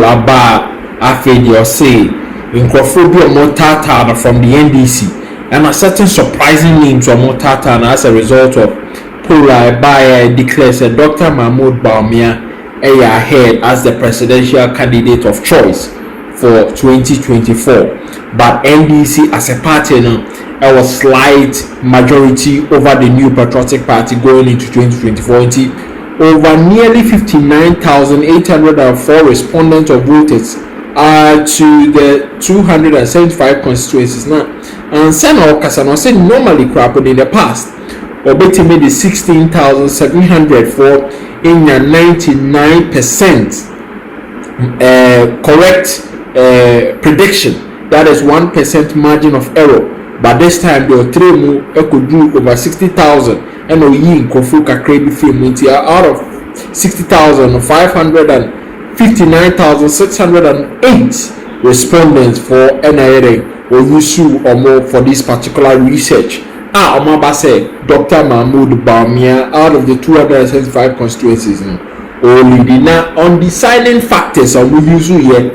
poll aba afedi or say Nkrophobia more tata from the NDC and a certain surprising names or more tata as a result of poll by declares Dr. Mahmoud Bawumia ahead as the presidential candidate of choice for 2024, but NDC as a party there was slight majority over the New Patriotic Party going into 2024. Over nearly 59,804 respondents or voters to the 275 constituencies now. And Senator Kasano said normally crap in the past, or better made the 16,700 for in a 99% correct prediction. That is 1% margin of error. But this time the Otremu could do over 60,000 and in Kofuka credit film out of 60,000 559,608 respondents for NIA or USU or more for this particular research. Omaba said Dr. Mahmoud Bawumia out of the 275 constituencies only now on the silent factors of USU here.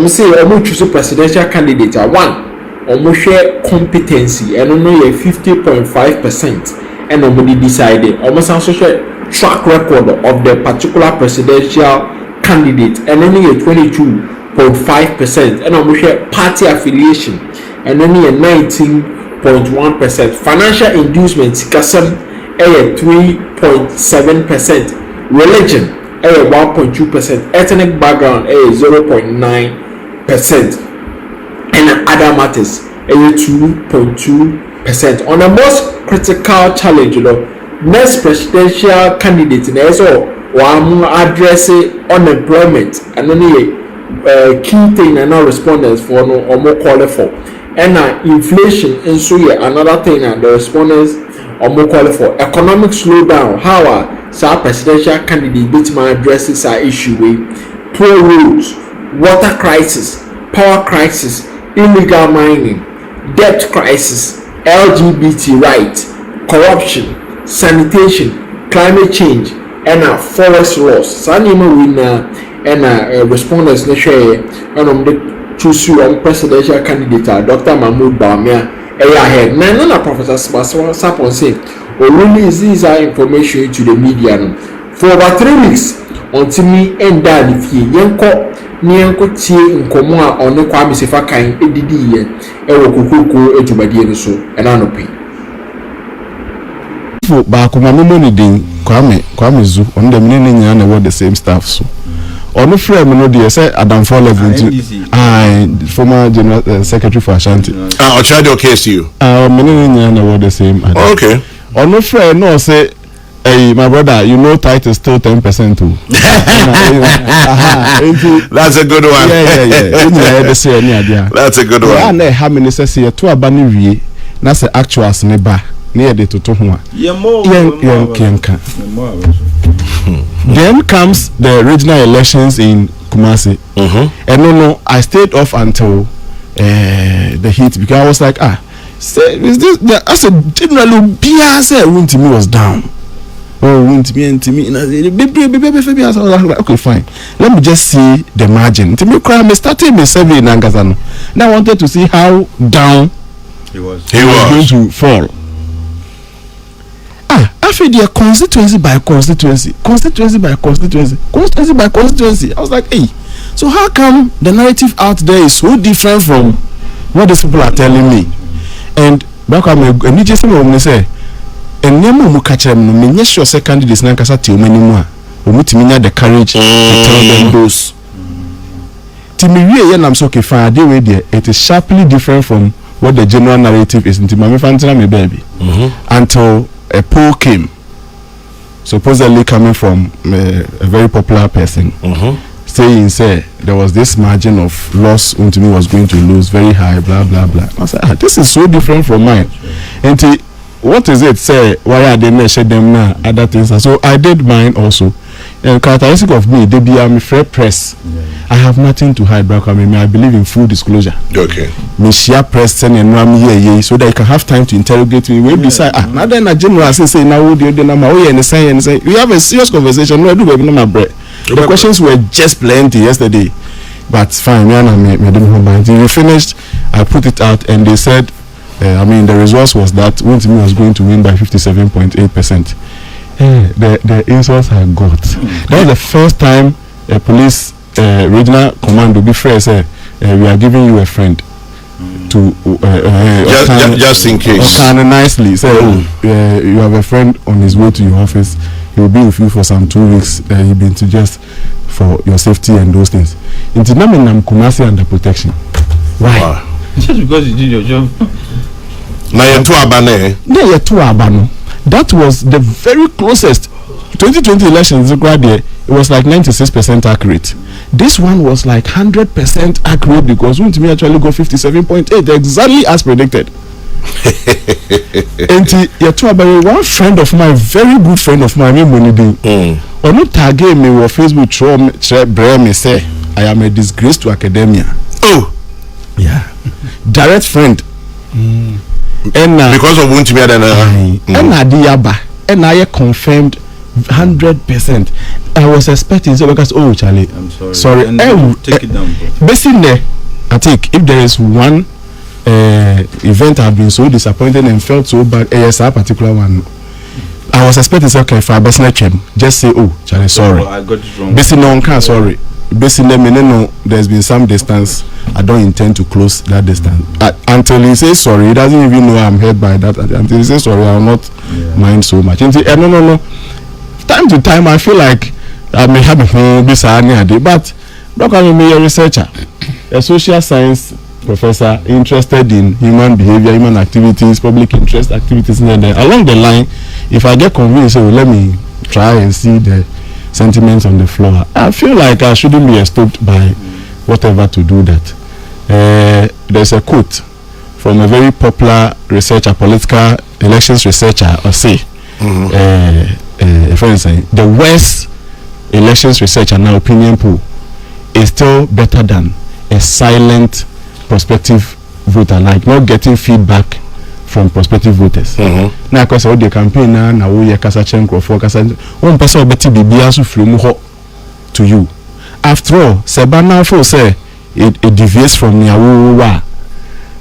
Say choose presidential candidate one. Share competency and only 50.5% and nobody decided almost also share track record of the particular presidential candidate and only a 22.5% and almost share party affiliation and only a 19.1%. Financial inducements kasam a 3.7%, religion a 1.2%, ethnic background a 0.9%. and other matters 2.2%. On the most critical challenge, next presidential candidate one address unemployment and only key thing and now respondents for no or more qualified and inflation and so another thing and the respondents or more qualified. Economic slowdown, how our presidential candidate bit my addresses are issue with poor roads, water crisis, power crisis, illegal mining, debt crisis, LGBT rights, corruption, sanitation, climate change, and forest loss. Sanima winner and respondents na share and the choose on presidential candidate Dr. Mahmoud Bawumia ahead. Nana Professor Sapon say, release these information to the media for about 3 weeks until me end that if you yanko nianko tie nkomo a ono kwa mesefa kan edidi ye ewo kokoko etubadie no so ena no pe ba ko mamomo ni din kwame zu on dem ne nyina na we the same staff so ono frame no dey say Adam for level former general secretary for Ashanti I'll try to case you me ne nyina na we the same okay ono frame no say hey, my brother, you know tight is still 10% too. That's a good one. Yeah. That's a good one. And how many says here to abani wie na se actuals ne ba near the to ho. Then comes the regional elections in Kumasi. And no, I stayed off until the heat because I was like, say is this as a general Bia say Wuntimi was down. Wuntimi okay, fine. Let me just see the margin. Timi crime started me 7 in Angazano. Now I wanted to see how down he was going to fall. I feel the constituency by constituency. I was like, hey, so how come the narrative out there is so different from what these people are telling me? And back on me just say and nemu mu catch them no me sure say candidates na kasa ti o mani mu a o mutimi the courage to tell them those timi wie ye nam so ke fa dey we there it is sharply different from what the general narrative is nti mama fantina me baby until a poll came supposedly coming from a very popular person saying say there was this margin of loss Untimi was going to lose very high blah blah blah. I said this is so different from mine. And what is it say why are they not share them now other things? So I did mine also. And characteristic of me, they be a fair press. I have nothing to hide, back. I believe in full disclosure. Okay. Me share press and here so that you can have time to interrogate me. We decide. Now then a general say now we have a serious conversation. No, I do baby, no my bread. The questions were just plenty yesterday. but fine, me we finished. I put it out, and they said, the results was that Wontimi was going to win by 57.8%. The insults I got. That was the first time a police regional commando be fair say, we are giving you a friend to just in case. Kind of nicely say, you have a friend on his way to your office. He will be with you for some 2 weeks. He'll be into just for your safety and those things. Into Naminam Kumasi under protection. Why? Wow. Just because you did your job. That was the very closest. 2020 elections, it was like 96% accurate. This one was like 100% accurate because Wontimi actually got 57.8, exactly as predicted. And one friend of mine, very good friend of mine, or not target me or Facebook show me say I am a disgrace to academia. Oh, yeah, direct friend. And because of Wontimi and Adiyaba, and I confirmed 100%. I was expecting so because Charlie, I'm sorry. Sorry, take it down. Basically, I think if there is one event I've been so disappointed and felt so bad, that particular one, I was expecting say, okay, if I best just say, Charlie, sorry. I got it wrong. Basically, no one can sorry. Basically, there's been some distance. I don't intend to close that distance until he says sorry. He doesn't even know I'm hurt by that. Until he says sorry, I will not mind so much. No. Time to time, I feel like I may have a but look, I'm a researcher, a social science professor interested in human behavior, human activities, public interest activities. And then along the line, if I get convinced, let me try and see the sentiments on the floor. I feel like I shouldn't be stopped by whatever to do that. There's a quote from a very popular researcher, political elections researcher, or say, for instance, the worst elections research and opinion poll is still better than a silent prospective voter, like not getting feedback from prospective voters. Now, because all the campaign now we kasa chenko for kasa one person beti bibia so from to you. After all, Sebana for say it deviates from your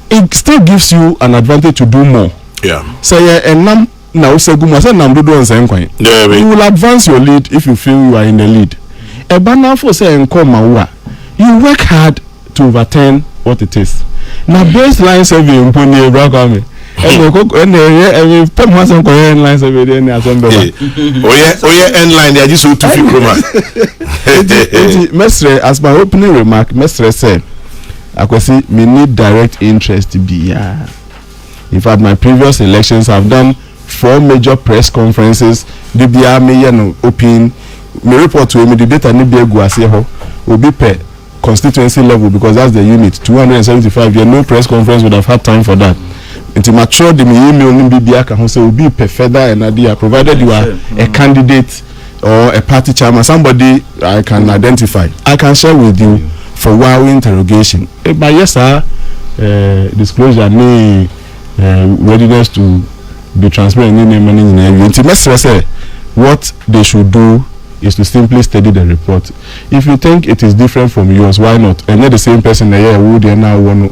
it still gives you an advantage to do more. Yeah. Say and now say guma say nam do nsen kwan. You will advance your lead if you feel you are in the lead. Ebana for say enko you work hard to overturn what it is. Now baseline survey imponi Abraham. And put my son lines of it in assembly. End line, they are just so to Mestre, as my opening remark, Mestre said, I could see me need direct interest to be. In fact, my previous elections have done 4 major press conferences. The BIA open me report to me the data ni be guaseho will be per constituency level because that's the unit 275. No press conference would have had time for that. Until mature the email Bibia can say will be per further and idea provided you are a candidate or a party chairman, somebody I can identify. I can share with you for while interrogation. But yes, sir, disclosure, me readiness to be transparent in money in every. What they should do is to simply study the report. If you think it is different from yours, why not? And not the same person would now want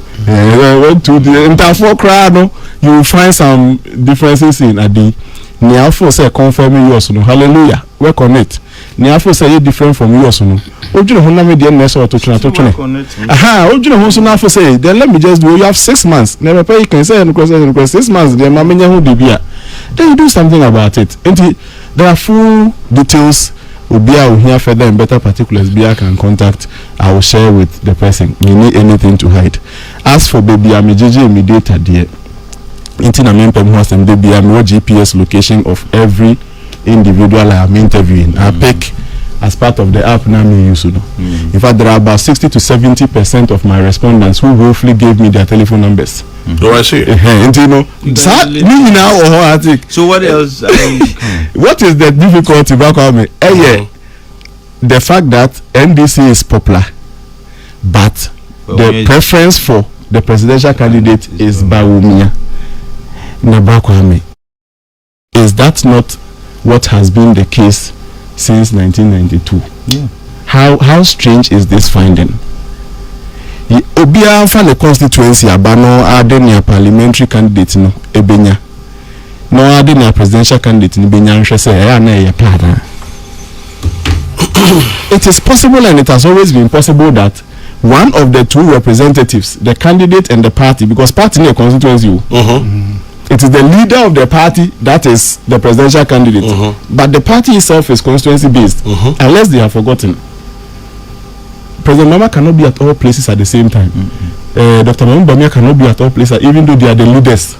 to the entire crowd. You will find some differences in Adi. Niafo say confirming yours, no. Hallelujah. Work on it. Niafo say different from yours, no. Ojuno hona me the next or to chuna. Aha, ojuno hona nafo say. Then let me just do. You have 6 months. Never pay. You can say and 6 months. Then mamenya who dibia. Then you do something about it. And there are full details. Ubia will hear further and better particulars. Bia can contact. I will share with the person. You need anything to hide. As for baby, I'm a JJ mediator dear. Intina mempem who has them baby, I'm what GPS location of every individual I am interviewing. I pick as part of the app now me use. In fact, there are about 60 to 70% of my respondents who roughly gave me their telephone numbers. Do I see? And you know, so what else? What is the difficulty back on me? The fact that NDC is popular, but the preference for the presidential candidate is Bawumia. Is that not what has been the case since 1992? Yeah. How strange is this finding? Obia fa the constituency abano ade ne parliamentary candidate no ebenya. No ade ne presidential candidate ni benya nhwe say ya na ye plan. It is possible and it has always been possible that one of the two representatives, the candidate and the party, because party in a constituency, it is the leader of the party that is the presidential candidate, but the party itself is constituency based, unless they have forgotten. President Mama cannot be at all places at the same time. Dr. Bawumia cannot be at all places, even though they are the leaders.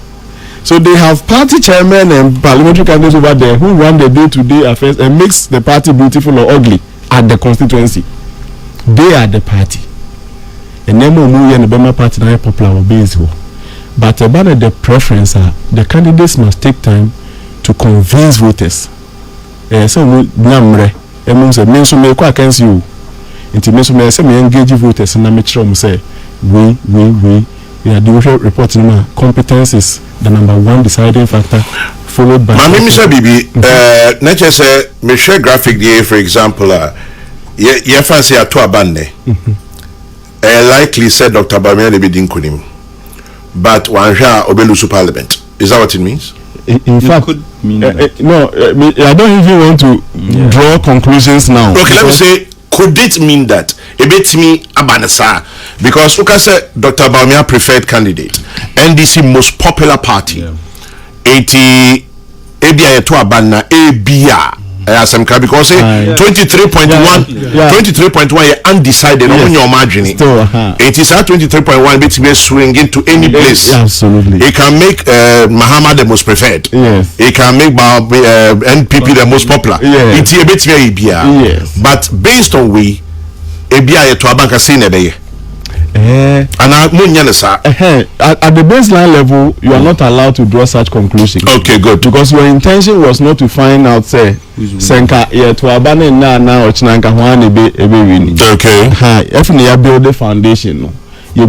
So they have party chairmen and parliamentary candidates over there who run the day-to-day affairs and makes the party beautiful or ugly at the constituency. They are the party. And then we and the Bema party are popular or base. But about the preference, the candidates must take time to convince voters. So we namre, and say, "Men so me kwa against you." Intimate me say me engage voters and make sure say we are the report competence is the number one deciding factor, followed by. Mami Mr. Bibi, nature say me share graphic there for example, ye fancy at two bande. Likely said Dr. Bawumia de bidin kunim, but one share obelusu parliament. Is that what it means? In fact, could mean that. No, I don't even want to draw conclusions now. Okay, let me say. Could it mean that a bit me abanasa because okay say Dr. Bawumia preferred candidate, NDC most popular party, 80 ABI to abana ABIA because 23.1 undecided on your margin. It is at 23.1 bit me swing into any place. Absolutely. It can make Muhammad the most preferred. Yes. It can make NPP the most popular. Yes. It's a bit me ABIA. Yes. But based on we ABIA to abanka seen be. And at the baseline level, you are not allowed to draw such conclusions. Okay, good. Because your intention was not to find out, say, Senka, to abandon now, or Chinanka, ebe winning. Okay. If you build the foundation, you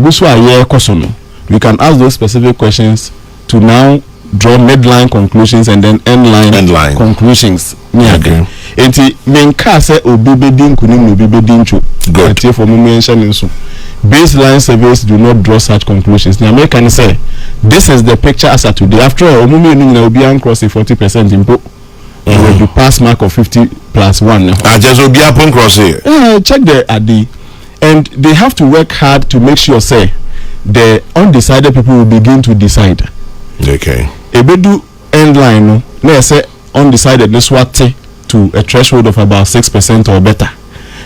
we can ask those specific questions to now draw midline conclusions and then endline conclusions. Okay. Good. Baseline surveys do not draw such conclusions. Now, I can say this is the picture as of today. After all, we will be across a 40% input. Will be pass mark of 50+1. I just will be up on cross here. Check the AD, and they have to work hard to make sure say the undecided people will begin to decide. Okay. Ebedu endline no. Let's say undecided this what to a threshold of about 6% or better.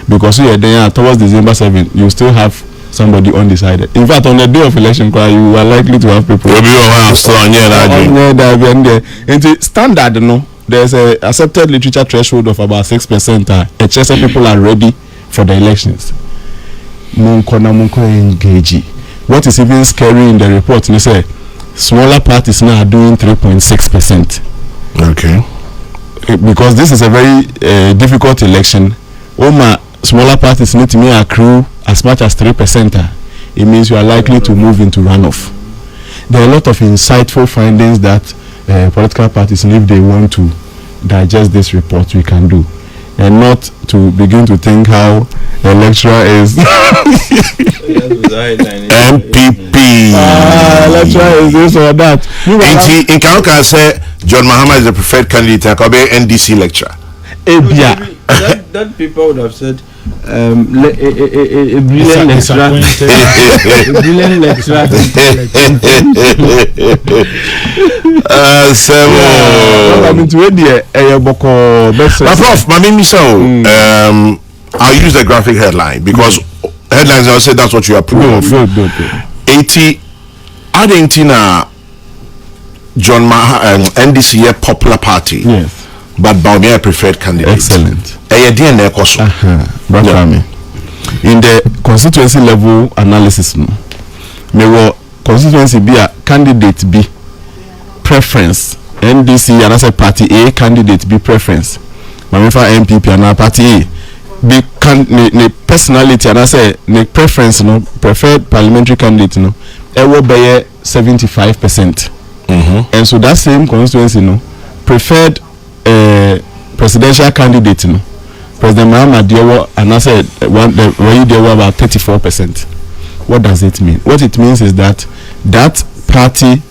Because you are there towards December 7, you still have somebody undecided. In fact, on the day of election, you are likely to have people. Standard, no. There's a accepted literature threshold of about 6%. HSA people are ready for the elections. What is even scary in the report? They say smaller parties now are doing 3.6%. Okay. Because this is a very difficult election. Smaller parties need to accrue as much as 3%. It means you are likely to move into runoff. There are a lot of insightful findings that political parties, if they want to digest this report, we can do, and not to begin to think how the electoral is. MPP. Electoral is this or that. In Kanka say John Mahama is the preferred candidate and Kobe NDC lecturer. That people would have said brilliant lecturer. Brilliant lecturer. Prof, I'll use the graphic headline because headlines I'll say that's what you approve. Good. 80 Argentina John Mahama NDC a popular party. Yes. But Bawumia preferred candidate. Excellent. In the constituency level analysis, me were constituency B a candidate B preference. NDC and I say party A candidate B preference. Mamifa MPP and party A B personality and I say preference no preferred parliamentary candidate no. It will be 75%. And so that same constituency no preferred presidential candidate no. President Mahama Dewa and I said there were about 34%. what does it mean? What it means is that party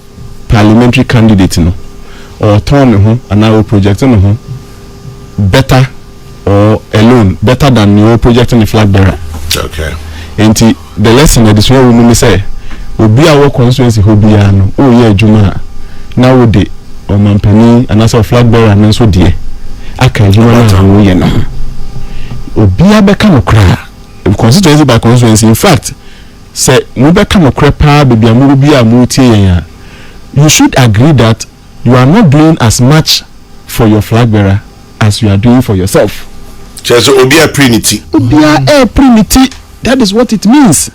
parliamentary candidate or turn and our project better or alone better than your project on the flag bearer. Okay. And the lesson that is where we say obi our constituency hobia no oh yeah juma now de or mampani and as a flag bearer and so dear aka juma na wo ye no obi abeka no kra constituency by constituency. In fact say we beka no kra pa baby amuru bi amu tie yen you should agree that you are not doing as much for your flag bearer as you are doing for yourself. So obi a prinity. Obi a prinity. That is what it means.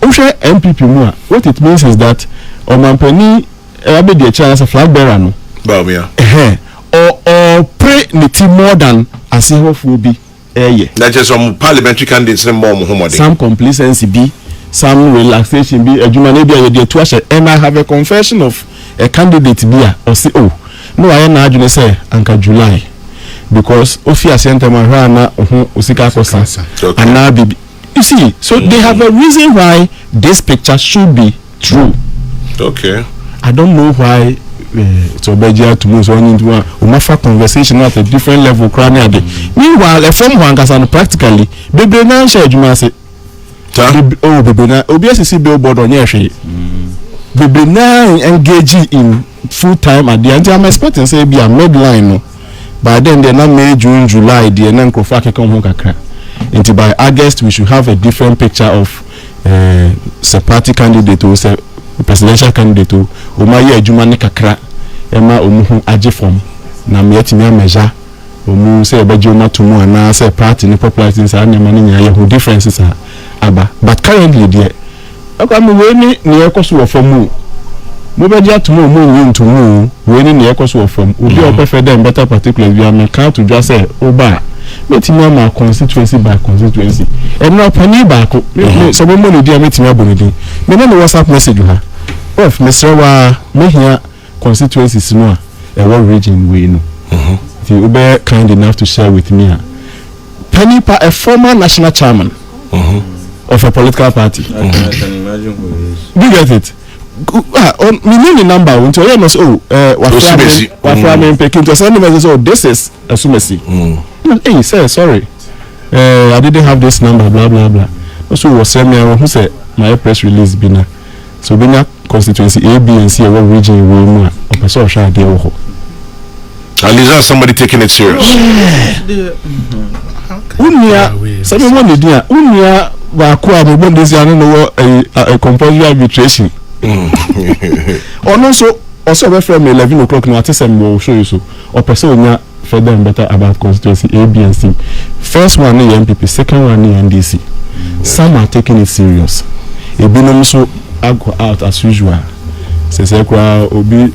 MPP mua, what it means is that Omampeni abedi a chance a flag bearer no. Bawumia. Or pray niti more than as he will be. That is some parliamentary candidates more. Some complacency be, some relaxation be. A Jumane be a dear to and I have a confession of a candidate be or say oh no I am not say Anka July because Ofia Center Mahana Usika Kosa and now be. You see, so they have a reason why this picture should be true. Okay. I don't know why so Beja to move on into a conversation at a different level. Meanwhile, a form one can practically baby nan share Jumase. Oh, baby na OBSC billboard on your shade. Baby na engaging in full time at the end. I'm expecting say be a midline no. By then they're not May, June, July, the nan Kofake come home kakra. Until by August we should have a different picture of a party candidate or say presidential candidate or my Jumani kakra Emma Omuhu Ajifom na Mietimi measure Omu say Bajoma Tumu and say party in popularity and money who differences are aba. But currently dear I'm waiting near Kosu for mu. Mobeja Tumu win to mu waiting near Kosu from would be prefer them better particularly we are count to just say Oba. Meeting my constituency by constituency. And now penny back. So when money dear meeting my bonity. Me no WhatsApp message you have. Prof, Mr. Wa me here constituency is no a what region we know. You be kind enough to share with me. Penny a former national chairman of a political party. I can imagine who he is. Do you get it? Me name the number until you must what Peking to send me so this is a sumesi. Hey, sir, sorry. I didn't have this number, blah blah blah. Also was send me who said my press release bina. So bina constituency A, B, and C what region we know. Or so shall they wo. At least that's somebody taking it serious. Unia, someone did ya. Unia wa kwa mo bon this ano no a compulsory arbitration. Also we from 11 o'clock no atesem will show you so. Or person further and better about constituency A, B, and C. First one is MPP, second one is NDC. Some are taking it serious. A binom so go out as usual. Says Obi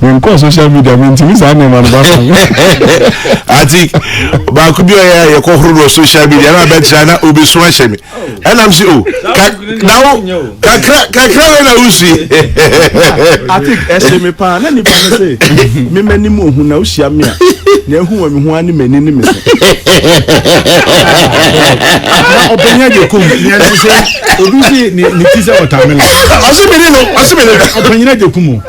we call social media mean to me man I think but could be a call social media na bet China Obi so me. And I'm say oh now kakra na usi. I think SM pa na ni pa say me mani mo hu na usia me a na hu wa me hu ani mani ni me. Openya de kom ni say Obi say ni tise watermelon. Asime no Openya de kom.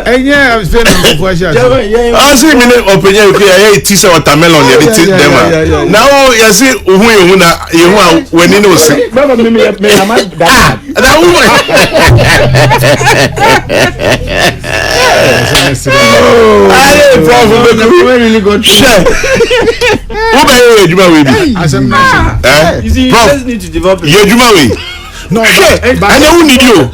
Enye say na for sha. Asime no openya ku ya tise watermelon ya ti dem. Now you see hu na hu a wani no say. Baba me na that. Na hu. Aye, Prof, we really go share. Who be you Juma we be? You see, you just need to develop it. You Juma we. No, but who need you?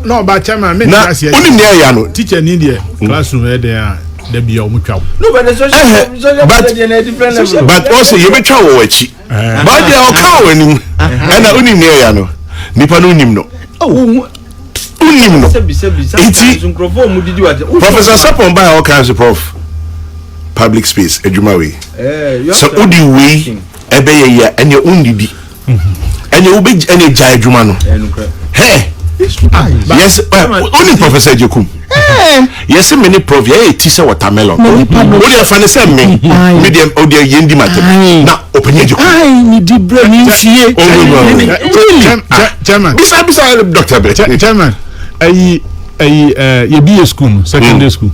No, but chairman, me na only near ya no. Teacher need there classroom there. There be your mutual. No, but the social media different level. But also you be try wo wachi. But they all come when and only near ya no. Nipa no nim no. Oh, unim no. Professor Sapon by all kinds of prof. Public space, Ejuma we. So udi we ebe ye and your own didi. And you be any jai Ejuma no. Hey. Yes, only Professor Jokum. Yes, many prof, yeah, teacher watermelon. What do you find the me? Medium or the yendi matter. Now, open your I need the brain in fear. Chairman. Beside Dr. Chairman, you be a school, secondary school.